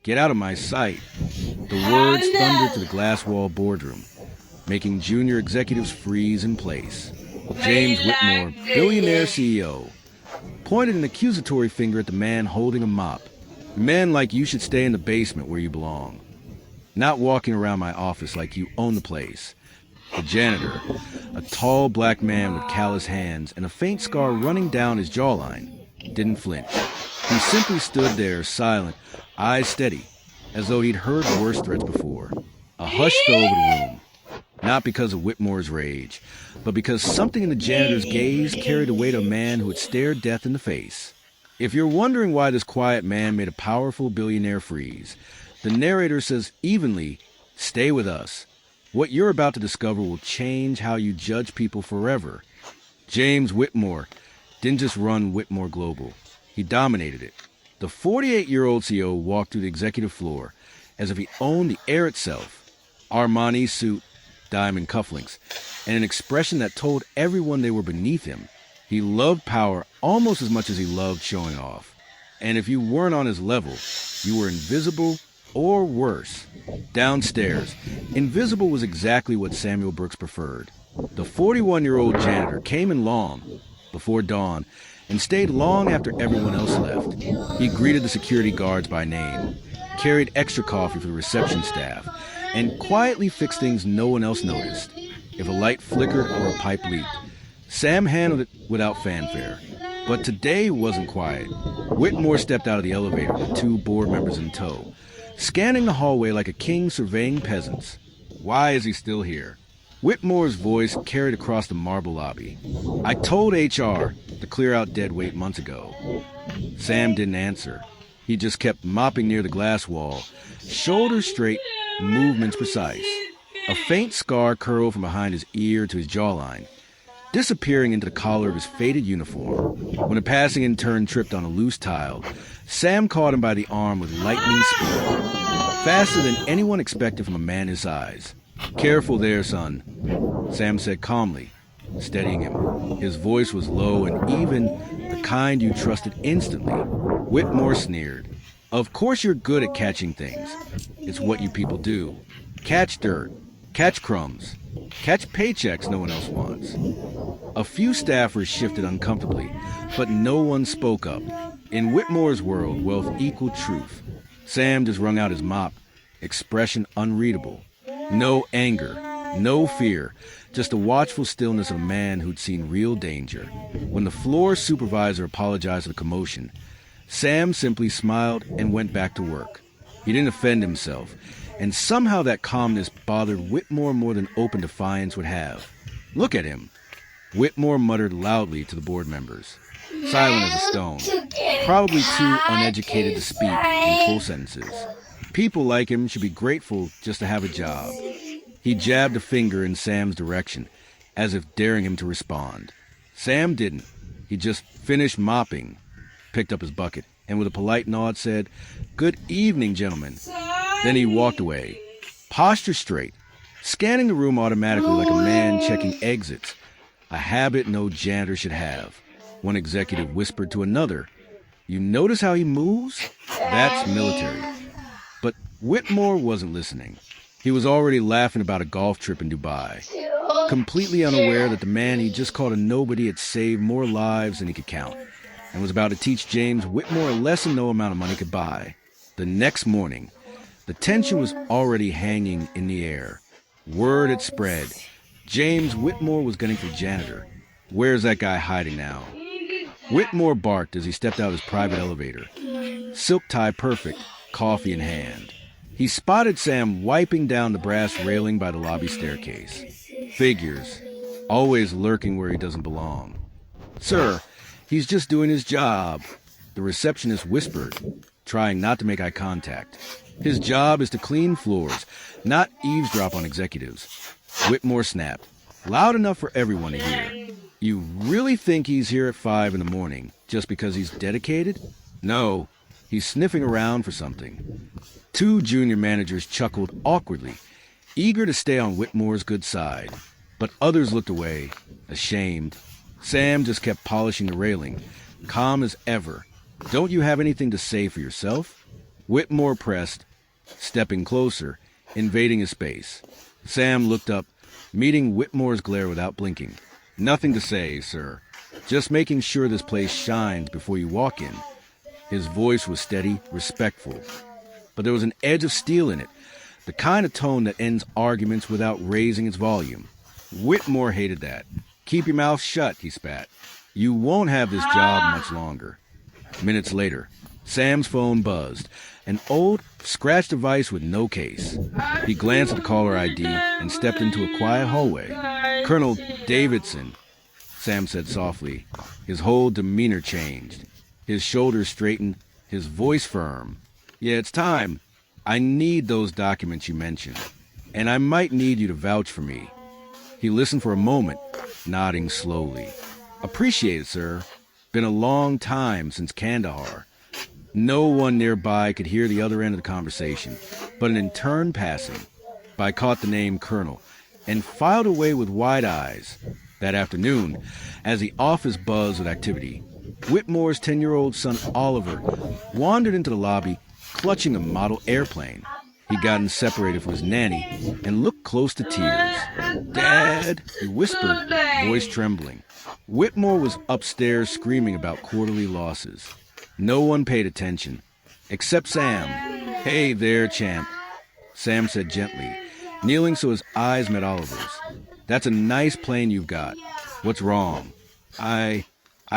Get out of my sight. The words thundered to the glass wall boardroom, making junior executives freeze in place. James Whitmore, billionaire CEO, pointed an accusatory finger at the man holding a mop. Men like you should stay in the basement where you belong, not walking around my office like you own the place. The janitor, a tall black man with callous hands and a faint scar running down his jawline, didn't flinch. He simply stood there, silent, eyes steady, as though he'd heard worse threats before. A hush fell over the room, not because of Whitmore's rage, but because something in the janitor's gaze carried the weight of a man who had stared death in the face. If you're wondering why this quiet man made a powerful billionaire freeze, the narrator says evenly, stay with us. What you're about to discover will change how you judge people forever. James Whitmore didn't just run Whitmore Global. He dominated it. The 48-year-old CEO walked through the executive floor as if he owned the air itself. Armani suit, diamond cufflinks, and an expression that told everyone they were beneath him. He loved power almost as much as he loved showing off. And if you weren't on his level, you were invisible or worse. Downstairs, invisible was exactly what Samuel Brooks preferred. The 41-year-old janitor came in long, before dawn, and stayed long after everyone else left. He greeted the security guards by name, carried extra coffee for the reception staff, and quietly fixed things no one else noticed. If a light flickered or a pipe leaked, Sam handled it without fanfare. But today wasn't quiet. Whitmore stepped out of the elevator with two board members in tow, scanning the hallway like a king surveying peasants. Why is he still here? Whitmore's voice carried across the marble lobby. I told HR to clear out dead weight months ago. Sam didn't answer. He just kept mopping near the glass wall, shoulders straight, movements precise. A faint scar curled from behind his ear to his jawline, disappearing into the collar of his faded uniform. When a passing intern tripped on a loose tile, Sam caught him by the arm with lightning speed, faster than anyone expected from a man his size. Careful there, son, Sam said calmly, steadying him. His voice was low and even, the kind you trusted instantly. Whitmore sneered. Of course you're good at catching things. It's what you people do. Catch dirt, catch crumbs, catch paychecks no one else wants. A few staffers shifted uncomfortably, but no one spoke up. In Whitmore's world, wealth equaled truth. Sam just wrung out his mop, expression unreadable. No anger, no fear, just the watchful stillness of a man who'd seen real danger. When the floor supervisor apologized for the commotion, Sam simply smiled and went back to work. He didn't offend himself, and somehow that calmness bothered Whitmore more than open defiance would have. Look at him. Whitmore muttered loudly to the board members, silent as a stone, probably too uneducated to speak in full sentences. People like him should be grateful just to have a job. He jabbed a finger in Sam's direction, as if daring him to respond. Sam didn't. He just finished mopping, picked up his bucket, and with a polite nod said, "Good evening, gentlemen." Then he walked away, posture straight, scanning the room automatically like a man checking exits, a habit no janitor should have. One executive whispered to another, "You notice how he moves? That's military." But Whitmore wasn't listening. He was already laughing about a golf trip in Dubai, completely unaware that the man he just called a nobody had saved more lives than he could count, and was about to teach James Whitmore a lesson no amount of money could buy. The next morning, the tension was already hanging in the air. Word had spread. James Whitmore was gunning for janitor. Where's that guy hiding now? Whitmore barked as he stepped out of his private elevator, silk tie perfect, coffee in hand. He spotted Sam wiping down the brass railing by the lobby staircase. Figures, always lurking where he doesn't belong. "Sir, he's just doing his job," the receptionist whispered, trying not to make eye contact. "His job is to clean floors, not eavesdrop on executives." Whitmore snapped, loud enough for everyone to hear. "You really think he's here at 5 in the morning just because he's dedicated? No, he's sniffing around for something." Two junior managers chuckled awkwardly, eager to stay on Whitmore's good side. But others looked away, ashamed. Sam just kept polishing the railing, calm as ever. "Don't you have anything to say for yourself?" Whitmore pressed, stepping closer, invading his space. Sam looked up, meeting Whitmore's glare without blinking. "Nothing to say, sir. Just making sure this place shines before you walk in." His voice was steady, respectful, but there was an edge of steel in it, the kind of tone that ends arguments without raising its volume. Whitmore hated that. "Keep your mouth shut," he spat. "You won't have this job much longer." Minutes later, Sam's phone buzzed, an old, scratch device with no case. He glanced at the caller ID and stepped into a quiet hallway. "Colonel Davidson," Sam said softly. His whole demeanor changed. His shoulders straightened, his voice firm. "Yeah, it's time. I need those documents you mentioned, and I might need you to vouch for me." He listened for a moment, nodding slowly. "Appreciate it, sir. Been a long time since Kandahar." No one nearby could hear the other end of the conversation, but an intern passing by caught the name Colonel and filed away with wide eyes. That afternoon, as the office buzzed with activity, Whitmore's 10-year-old son Oliver wandered into the lobby clutching a model airplane. He'd gotten separated from his nanny and looked close to tears. "Dad," he whispered, voice trembling. Whitmore was upstairs screaming about quarterly losses. No one paid attention, except Sam. "Hey there, champ," Sam said gently, kneeling so his eyes met Oliver's. "That's a nice plane you've got. What's wrong?" I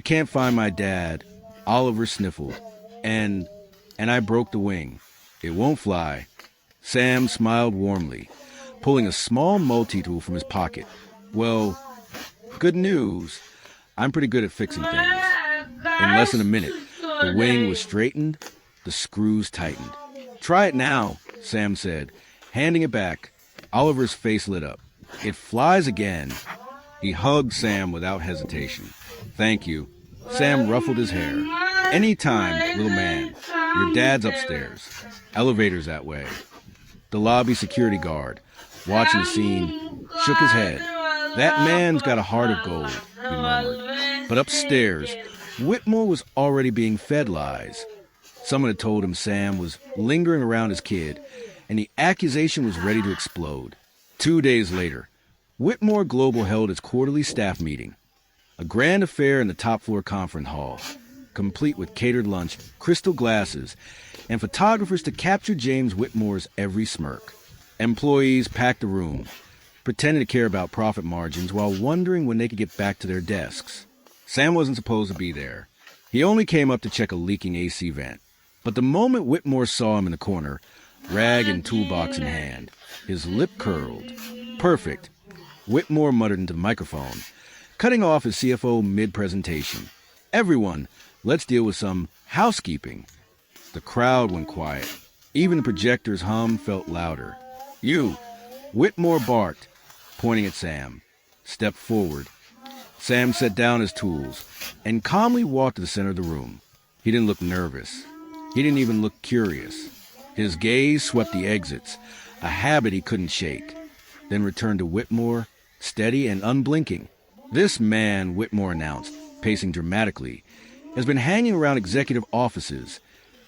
can't find my dad," Oliver sniffled. And I broke the wing. It won't fly." Sam smiled warmly, pulling a small multi-tool from his pocket. "Well, good news. I'm pretty good at fixing things." In less than a minute, the wing was straightened, the screws tightened. "Try it now," Sam said, handing it back. Oliver's face lit up. "It flies again." He hugged Sam without hesitation. "Thank you." Sam ruffled his hair. "Anytime, little man. Your dad's upstairs. Elevator's that way." The lobby security guard, watching the scene, shook his head. "That man's got a heart of gold," he murmured. But upstairs, Whitmore was already being fed lies. Someone had told him Sam was lingering around his kid, and the accusation was ready to explode. 2 days later, Whitmore Global held its quarterly staff meeting. A grand affair in the top-floor conference hall, complete with catered lunch, crystal glasses, and photographers to capture James Whitmore's every smirk. Employees packed the room, pretending to care about profit margins while wondering when they could get back to their desks. Sam wasn't supposed to be there. He only came up to check a leaking AC vent. But the moment Whitmore saw him in the corner, rag and toolbox in hand, his lip curled. "Perfect," Whitmore muttered into the microphone, cutting off his CFO mid-presentation. "Everyone, let's deal with some housekeeping." The crowd went quiet. Even the projector's hum felt louder. "You," Whitmore barked, pointing at Sam. "Step forward." Sam set down his tools and calmly walked to the center of the room. He didn't look nervous. He didn't even look curious. His gaze swept the exits, a habit he couldn't shake, then returned to Whitmore, steady and unblinking. "This man," Whitmore announced, pacing dramatically, "has been hanging around executive offices,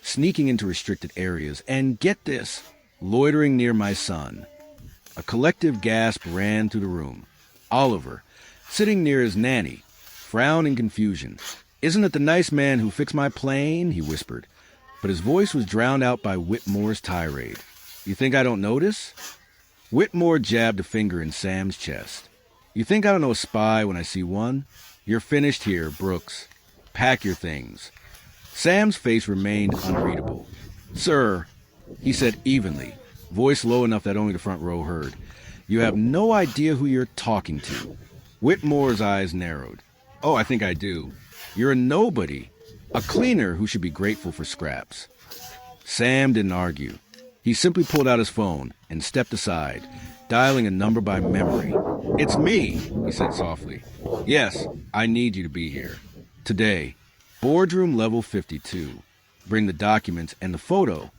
sneaking into restricted areas, and get this, loitering near my son." A collective gasp ran through the room. Oliver, sitting near his nanny, frowned in confusion. "Isn't it the nice man who fixed my plane?" he whispered. But his voice was drowned out by Whitmore's tirade. "You think I don't notice?" Whitmore jabbed a finger in Sam's chest. "You think I don't know a spy when I see one? You're finished here, Brooks. Pack your things." Sam's face remained unreadable. "Sir," he said evenly, voice low enough that only the front row heard, "you have no idea who you're talking to." Whitmore's eyes narrowed. "Oh, I think I do. You're a nobody. A cleaner who should be grateful for scraps." Sam didn't argue. He simply pulled out his phone and stepped aside, dialing a number by memory. "It's me," he said softly. "Yes, I need you to be here. Today, boardroom level 52. Bring the documents and the photo."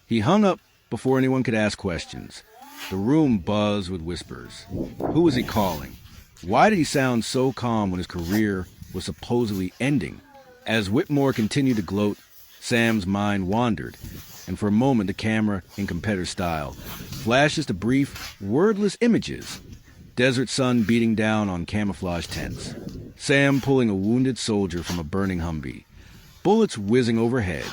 He hung up before anyone could ask questions. The room buzzed with whispers. Who was he calling? Why did he sound so calm when his career was supposedly ending? As Whitmore continued to gloat, Sam's mind wandered, and for a moment the camera, in competitor style, flashes to brief, wordless images. Desert sun beating down on camouflage tents. Sam pulling a wounded soldier from a burning Humvee. Bullets whizzing overhead.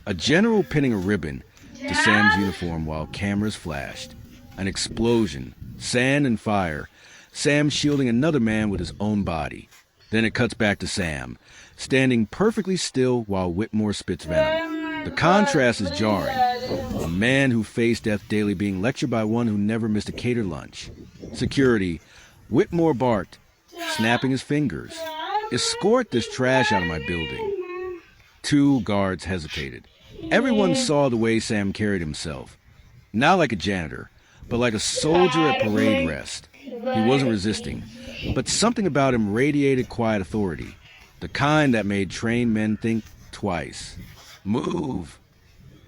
A general pinning a ribbon to Sam's uniform while cameras flashed. An explosion. Sand and fire. Sam shielding another man with his own body. Then it cuts back to Sam, standing perfectly still while Whitmore spits venom. The contrast is jarring. A man who faced death daily being lectured by one who never missed a catered lunch. Security. Whitmore barked, snapping his fingers. Escort this trash out of my building. 2 guards hesitated. Everyone saw the way Sam carried himself. Not like a janitor, but like a soldier at parade rest. He wasn't resisting, but something about him radiated quiet authority. The kind that made trained men think twice. Move!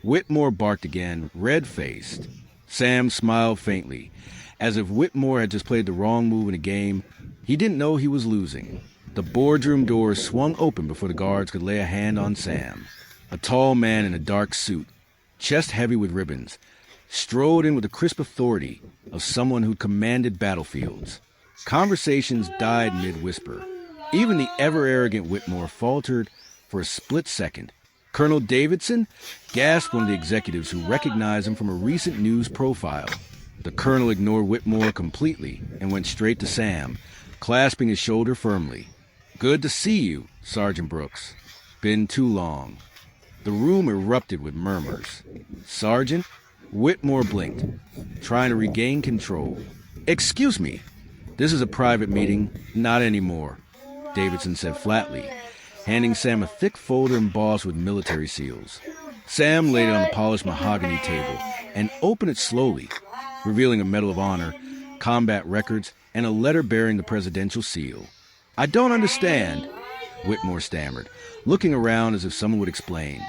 Whitmore barked again, red-faced. Sam smiled faintly, as if Whitmore had just played the wrong move in a game. He didn't know he was losing. The boardroom doors swung open before the guards could lay a hand on Sam. A tall man in a dark suit, chest heavy with ribbons, strode in with the crisp authority of someone who'd commanded battlefields. Conversations died mid-whisper. Even the ever-arrogant Whitmore faltered for a split second. Colonel Davidson? Gasped one of the executives who recognized him from a recent news profile. The colonel ignored Whitmore completely and went straight to Sam, clasping his shoulder firmly. Good to see you, Sergeant Brooks. Been too long. The room erupted with murmurs. Sergeant? Whitmore blinked, trying to regain control. Excuse me. This is a private meeting. Not anymore, Davidson said flatly, handing Sam a thick folder embossed with military seals. Sam laid it on the polished mahogany table and opened it slowly, revealing a Medal of Honor, combat records, and a letter bearing the presidential seal. I don't understand, Whitmore stammered, looking around as if someone would explain.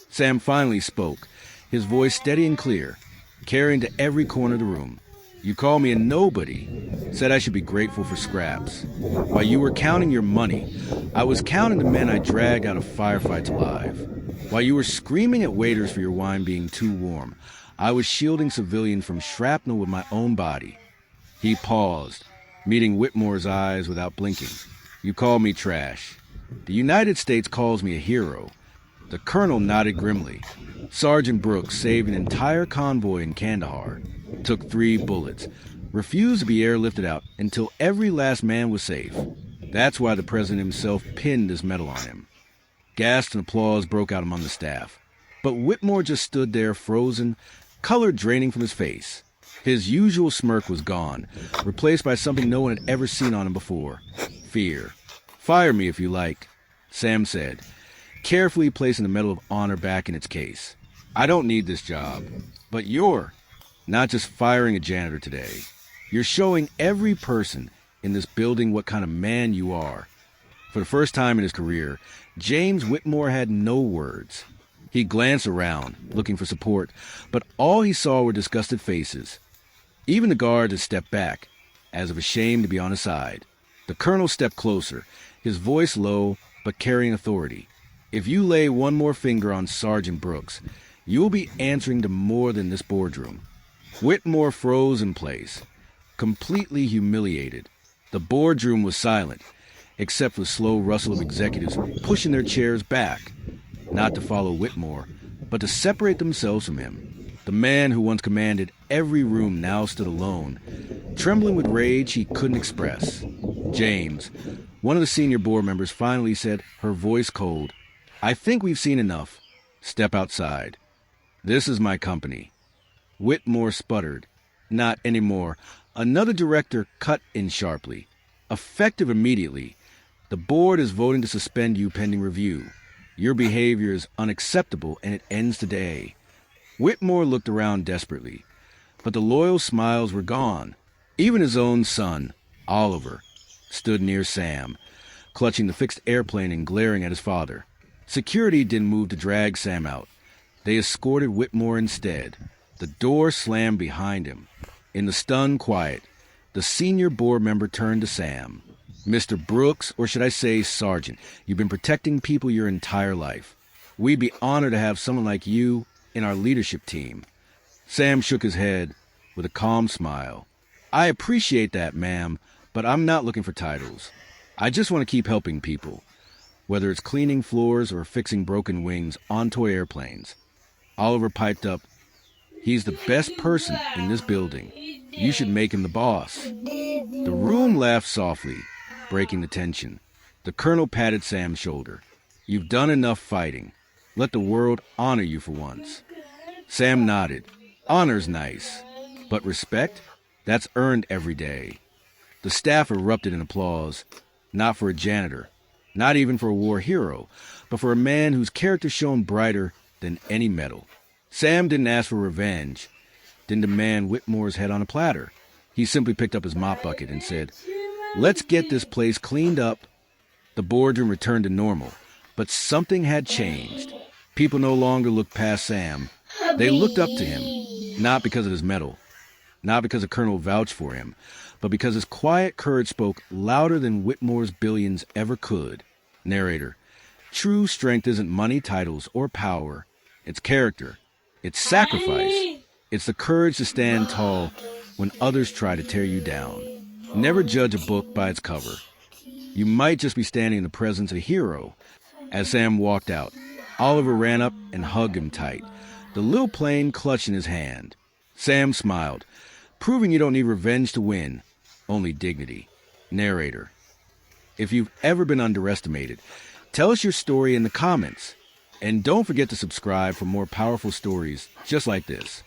Sam finally spoke, his voice steady and clear, carrying to every corner of the room. You call me a nobody. Said I should be grateful for scraps. While you were counting your money, I was counting the men I dragged out of firefights alive. While you were screaming at waiters for your wine being too warm, I was shielding civilians from shrapnel with my own body. He paused, meeting Whitmore's eyes without blinking. You call me trash. The United States calls me a hero. The colonel nodded grimly. Sergeant Brooks saved an entire convoy in Kandahar, took 3 bullets, refused to be airlifted out until every last man was safe. That's why the president himself pinned this medal on him. Gasps and applause broke out among the staff. But Whitmore just stood there frozen, color draining from his face. His usual smirk was gone, replaced by something no one had ever seen on him before. Fear. Fire me if you like, Sam said, carefully placing the Medal of Honor back in its case. I don't need this job, but you're not just firing a janitor today. You're showing every person in this building what kind of man you are. For the first time in his career, James Whitmore had no words. He glanced around, looking for support, but all he saw were disgusted faces. Even the guard had stepped back, as if ashamed to be on his side. The colonel stepped closer, his voice low, but carrying authority. If you lay one more finger on Sergeant Brooks, you will be answering to more than this boardroom. Whitmore froze in place, completely humiliated. The boardroom was silent, except for the slow rustle of executives pushing their chairs back, not to follow Whitmore, but to separate themselves from him. The man who once commanded every room now stood alone, trembling with rage he couldn't express. James, one of the senior board members, finally said, her voice cold, I think we've seen enough. Step outside. This is my company. Whitmore sputtered. Not anymore. Another director cut in sharply. Effective immediately. The board is voting to suspend you pending review. Your behavior is unacceptable and it ends today. Whitmore looked around desperately, but the loyal smiles were gone. Even his own son, Oliver, stood near Sam, clutching the fixed airplane and glaring at his father. Security didn't move to drag Sam out. They escorted Whitmore instead. The door slammed behind him. In the stunned quiet, the senior board member turned to Sam. Mr. Brooks, or should I say Sergeant, you've been protecting people your entire life. We'd be honored to have someone like you in our leadership team. Sam shook his head with a calm smile. I appreciate that, ma'am, but I'm not looking for titles. I just want to keep helping people, whether it's cleaning floors or fixing broken wings on toy airplanes. Oliver piped up, he's the best person in this building. You should make him the boss. The room laughed softly, breaking the tension. The colonel patted Sam's shoulder. You've done enough fighting. Let the world honor you for once. Sam nodded. Honor's nice, but respect? That's earned every day. The staff erupted in applause, not for a janitor, not even for a war hero, but for a man whose character shone brighter than any medal. Sam didn't ask for revenge, didn't demand Whitmore's head on a platter. He simply picked up his mop bucket and said, let's get this place cleaned up. The boardroom returned to normal, but something had changed. People no longer looked past Sam. They looked up to him, not because of his medal, not because the colonel vouched for him, but because his quiet courage spoke louder than Whitmore's billions ever could. Narrator, true strength isn't money, titles, or power. It's character. It's sacrifice. It's the courage to stand tall when others try to tear you down. Never judge a book by its cover. You might just be standing in the presence of a hero. As Sam walked out, Oliver ran up and hugged him tight, the little plane clutched in his hand. Sam smiled, proving you don't need revenge to win, only dignity. Narrator, if you've ever been underestimated, tell us your story in the comments. And don't forget to subscribe for more powerful stories just like this.